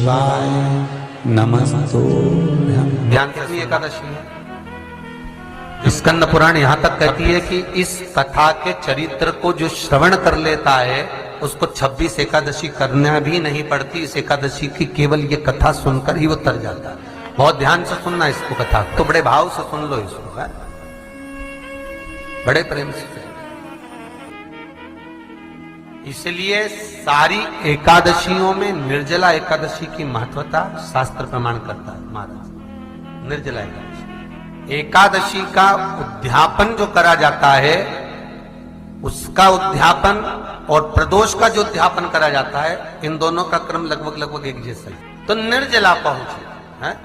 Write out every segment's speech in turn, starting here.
शिवाय नमस्तुभ्यं। ध्यान कितनी एकादशी है? स्कंद पुराण यहां तक कहती है कि इस कथा के चरित्र को जो श्रवण कर लेता है उसको 26 एकादशी करना भी नहीं पड़ती। इस एकादशी की केवल ये कथा सुनकर ही वो तर जाता है। बहुत ध्यान से सुनना इसको, कथा तो बड़े भाव से सुन लो इसको, है? बड़े प्रेम से। इसलिए सारी एकादशियों में निर्जला एकादशी की महत्वता शास्त्र प्रमाण करता है महाराज। निर्जला एकादशी का उद्यापन जो करा जाता है, उसका उद्यापन और प्रदोष का जो उद्यापन करा जाता है, इन दोनों का क्रम लगभग एक जैसा है। तो निर्जला पहुंचे है,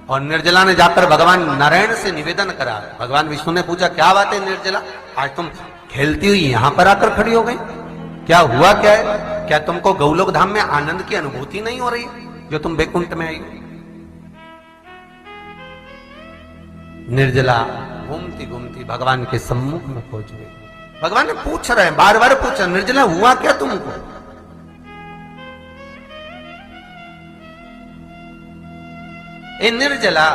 और निर्जला ने जाकर भगवान नारायण से निवेदन करा। भगवान विष्णु ने पूछा, क्या बात है निर्जला, आज तुम खेलती हुई यहां पर आकर खड़ी हो गई, क्या हुआ क्या है? क्या तुमको गौलोक धाम में आनंद की अनुभूति नहीं हो रही जो तुम बैकुंठ में आई? निर्जला घूमती घूमती भगवान के सम्मुख में पहुंच गई। भगवान ने पूछ रहे हैं, बार बार पूछा, निर्जला हुआ क्या तुमको? ए निर्जला,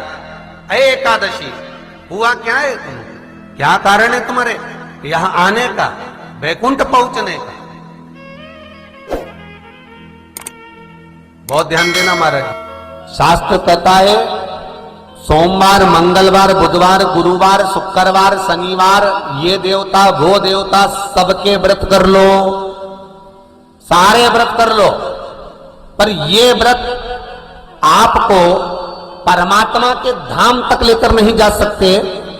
ए एकादशी, हुआ क्या है तुमको? क्या कारण है तुम्हारे यहां आने का, बैकुंठ पहुंचने का? बहुत ध्यान देना महाराज। शास्त्र कहता है सोमवार, मंगलवार, बुधवार, गुरुवार, शुक्रवार, शनिवार, ये देवता वो देवता सबके व्रत कर लो, सारे व्रत कर लो, पर ये व्रत आपको परमात्मा के धाम तक लेकर नहीं जा सकते,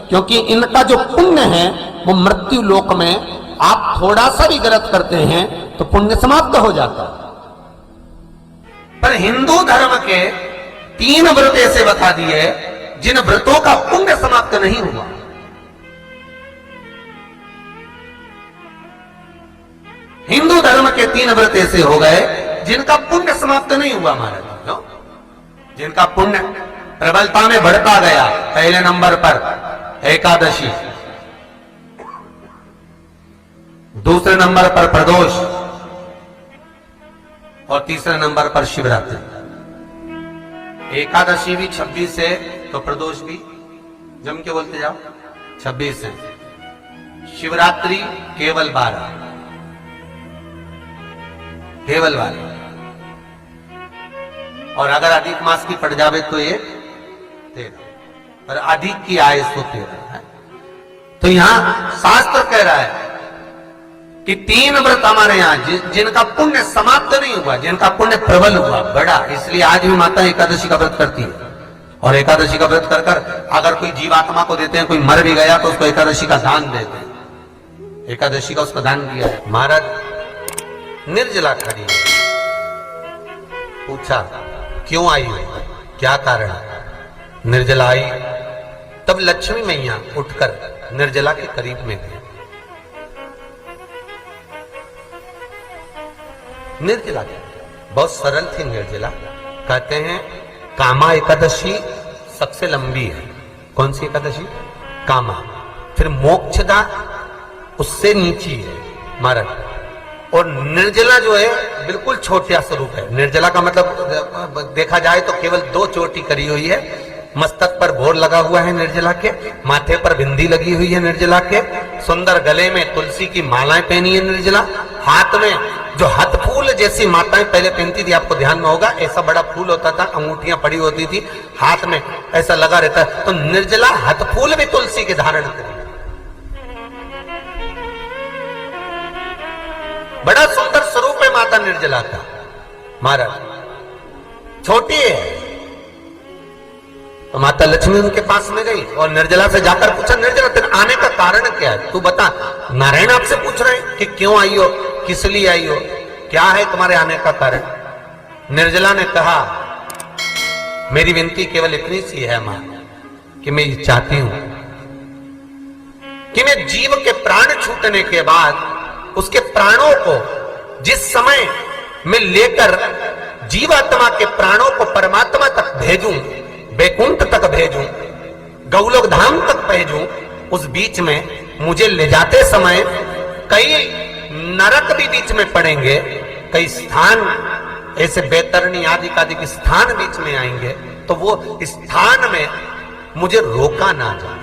क्योंकि इनका जो पुण्य है वो मृत्यु लोक में आप थोड़ा सा भी गलत करते हैं तो पुण्य समाप्त हो जाता है। पर हिंदू धर्म के 3 व्रत ऐसे बता दिए जिन व्रतों का पुण्य समाप्त नहीं हुआ। हिंदू धर्म के 3 व्रत ऐसे हो गए जिनका पुण्य समाप्त नहीं हुआ महाराज। जिनका पुण्य प्रबलता में बढ़ता गया। पहले नंबर पर एकादशी, दूसरे नंबर पर प्रदोष, और तीसरे नंबर पर शिवरात्रि। एकादशी भी 26 है तो प्रदोष भी जम के बोलते जाओ 26 है। शिवरात्रि केवल 12, केवल 12, और अगर अधिक मास की पड़ जावे तो ये 13, पर अधिक की आय तो 13 है। तो यहां शास्त्र कह रहा है कि 3 व्रत हमारे यहां जिनका पुण्य समाप्त नहीं हुआ, जिनका पुण्य प्रबल हुआ, बड़ा, इसलिए आज भी माता एकादशी का व्रत करती है। और एकादशी का व्रत कर कर अगर कोई जीवात्मा को देते हैं, कोई मर भी गया तो उसको एकादशी का दान देते हैं। एकादशी का उसका दान किया है। महाराज निर्जला खड़ी है, पूछा क्यों आई हो, क्या कारण? निर्जला आई, तब लक्ष्मी मैया उठकर निर्जला के करीब में गई। निर्जला बहुत सरल थी निर्जला। कहते हैं कामा एकादशी सबसे लंबी है। कौन सी एकादशी? कामा। फिर मोक्षदा उससे नीची है महाराज। और निर्जला जो है बिल्कुल छोटा स्वरूप है। निर्जला का मतलब देखा जाए तो केवल 2 चोटी करी हुई है। मस्तक पर भोर लगा हुआ है निर्जला के, माथे पर बिंदी लगी हुई है निर्जला के, सुंदर गले में तुलसी की मालाएं पहनी है निर्जला, हाथ में जो हथ फूल जैसी माताएं पहले पहनती थी, आपको ध्यान में होगा, ऐसा बड़ा फूल होता था, अंगूठियां पड़ी होती थी, हाथ में ऐसा लगा रहता है। तो निर्जला हथ फूल भी तुलसी के धारण करी। बड़ा सुंदर स्वरूप है माता निर्जला का महाराज। छोटी है तो माता लक्ष्मी उनके पास में गई और निर्जला से जाकर पूछा, निर्जला तेरे आने का कारण क्या है, तू बता। नारायण आपसे पूछ रहे हैं कि क्यों आई हो, किस लिए आई हो, क्या है तुम्हारे आने का कारण? निर्जला ने कहा, मेरी विनती केवल इतनी सी है मां, कि मैं ये चाहती हूं कि मैं जीव के प्राण छूटने के बाद उसके प्राणों को जिस समय मैं लेकर जीवात्मा के प्राणों को परमात्मा तक भेजूं, बैकुंठ तक भेजूं, गौलोक धाम तक भेजूं, उस बीच में मुझे ले जाते समय कई नरक भी बीच में पड़ेंगे, कई स्थान ऐसे बैतरणी आदि का स्थान बीच में आएंगे तो वो स्थान में मुझे रोका ना जाए,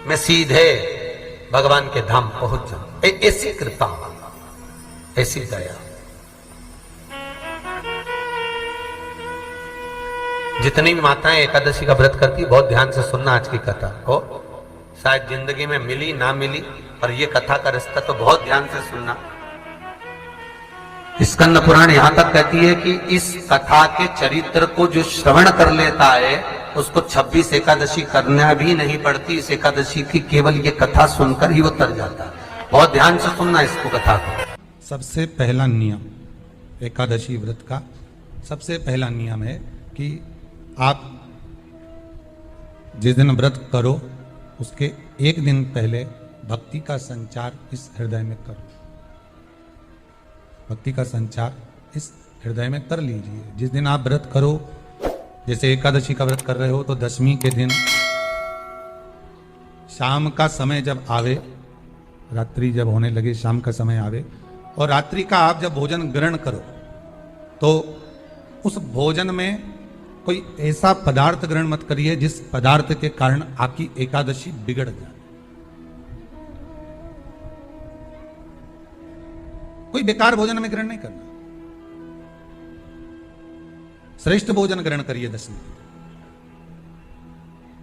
मैं सीधे भगवान के धाम पहुंच जाऊं। ऐसी कृपा, ऐसी दया। जितनी भी माताएं एकादशी का व्रत करती है, बहुत ध्यान से सुनना आज की कथा को, शायद जिंदगी में मिली ना मिली, पर ये कथा का रिश्ता तो बहुत ध्यान से सुनना। स्कंद पुराण यहां तक कहती है कि इस कथा के चरित्र को जो श्रवण कर लेता है उसको 26 एकादशी करना भी नहीं पड़ती। इस एकादशी की केवल ये कथा सुनकर ही वो तर जाता है। बहुत ध्यान से सुनना इसको, कथा को। सबसे पहला नियम एकादशी व्रत का, सबसे पहला नियम है कि आप जिस दिन व्रत करो उसके एक दिन पहले भक्ति का संचार इस हृदय में करो। भक्ति का संचार इस हृदय में कर लीजिए। जिस दिन आप व्रत करो, जैसे एकादशी का व्रत कर रहे हो तो दशमी के दिन शाम का समय जब आवे, रात्रि जब होने लगे, शाम का समय आवे और रात्रि का आप जब भोजन ग्रहण करो तो उस भोजन में कोई ऐसा पदार्थ ग्रहण मत करिए जिस पदार्थ के कारण आपकी एकादशी बिगड़ जाए। कोई बेकार भोजन में ग्रहण नहीं करना, श्रेष्ठ भोजन ग्रहण करिए दशमी।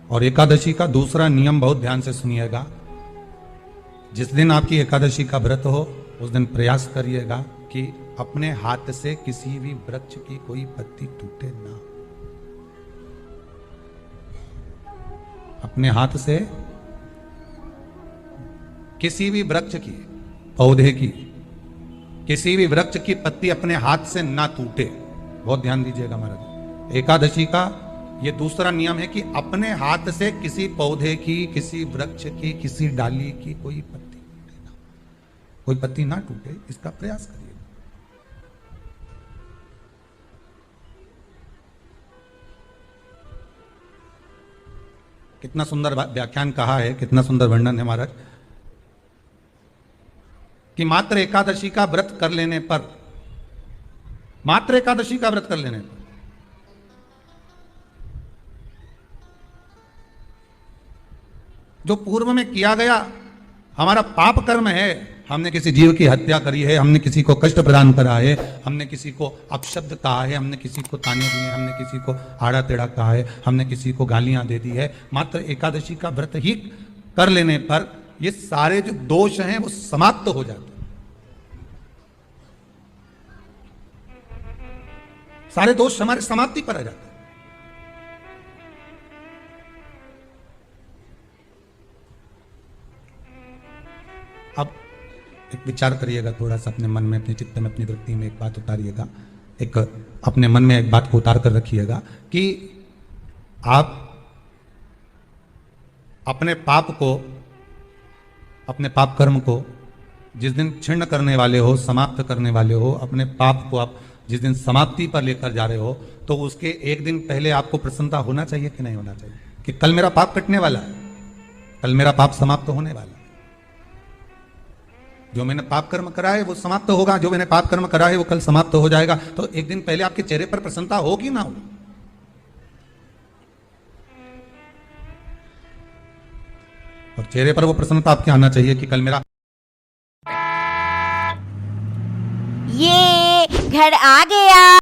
और एकादशी का दूसरा नियम बहुत ध्यान से सुनिएगा। जिस दिन आपकी एकादशी का व्रत हो उस दिन प्रयास करिएगा कि अपने हाथ से किसी भी वृक्ष की कोई पत्ती टूटे ना। अपने हाथ से किसी भी वृक्ष की, पौधे की, किसी भी वृक्ष की पत्ती अपने हाथ से ना टूटे। बहुत ध्यान दीजिएगा महाराज। एकादशी का ये दूसरा नियम है कि अपने हाथ से किसी पौधे की, किसी वृक्ष की, किसी डाली की कोई पत्ती टूटे ना, कोई पत्ती ना टूटे, इसका प्रयास करिए। कितना सुंदर व्याख्यान कहा है, कितना सुंदर वर्णन है महाराज कि मात्र एकादशी का व्रत कर लेने पर, मात्र एकादशी का व्रत कर लेने पर जो पूर्व में किया गया हमारा पाप कर्म है, हमने किसी जीव की हत्या करी है, हमने किसी को कष्ट प्रदान करा है, हमने किसी को अपशब्द कहा है, हमने किसी को ताने दिए, हमने किसी को आड़ा टेढ़ा कहा है, हमने किसी को गालियां दे दी है, मात्र एकादशी का व्रत ही कर लेने पर ये सारे जो दोष हैं वो समाप्त हो जाते हैं। सारे दोष हमारे समाप्ति पर आ जाते हैं। अब एक विचार करिएगा थोड़ा सा अपने मन में, अपने चित्त में, अपनी वृत्ति में एक बात उतारिएगा, एक अपने मन में एक बात को उतार कर रखिएगा कि आप अपने पाप को, अपने पाप कर्म को जिस दिन छिन्न करने वाले हो, समाप्त करने वाले हो, अपने पाप को आप जिस दिन समाप्ति पर लेकर जा रहे हो तो उसके एक दिन पहले आपको प्रसन्नता होना चाहिए कि नहीं होना चाहिए कि कल मेरा पाप कटने वाला है, कल मेरा पाप समाप्त होने वाला है। जो मैंने पाप कर्म करा है वो समाप्त होगा, जो मैंने पाप कर्म करा है वो कल समाप्त हो जाएगा। तो एक दिन पहले आपके चेहरे पर प्रसन्नता होगी ना होगी? और चेहरे पर वो प्रसन्नता आपके आना चाहिए कि कल मेरा ये घर आ गया।